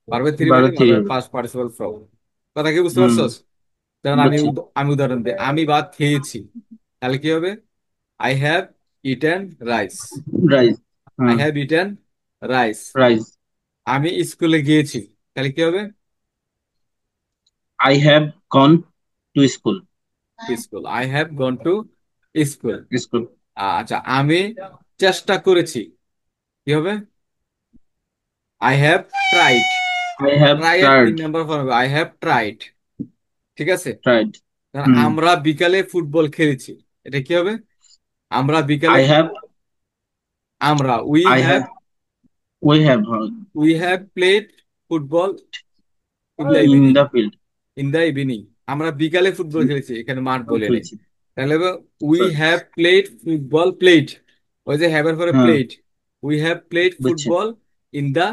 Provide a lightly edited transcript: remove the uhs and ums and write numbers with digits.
ভার্বের থ্রি বারো মানে থ্রি ভার্বের হবে। Past participle form. কথা কি বুঝতে হুম, পারছস? যেমন আমি বুঝছি। আমি উদাহরণ দিই, আমি ভাত খেয়েছি, তাহলে কি হবে? I have eaten rice. Rice. I hmm. Have eaten rice. Rice. আমি স্কুলে গিয়েছি, তাহলে কি হবে? I have gone to school. School, I have gone to school. School. আচ্ছা, আমি চেষ্টা করেছি, কি হবে? I have tried. I have try এর ট্রাইড। 3 নম্বর ফর্ম হবে আই হ্যাভ ট্রাইড। ঠিক আছে। ট্রাইড। কারণ হুম। আমরা বিকালে ফুটবল খেলেছি, এটা কি হবে? আমরা বিকালে আই হ্যাভ। আমরা we I have have. We have. We have played football in the in evening. The field. In the evening, আমরা বিকালে ফুটবল খেলেছি, এখানে মাঠ বলে নেই। খেলছি। তাহলে we have played football played, ওই যে হ্যাভ এর পরে হ্যাঁ, প্লেড, উই হ্যাভ প্লেড বুঝছি। Football in the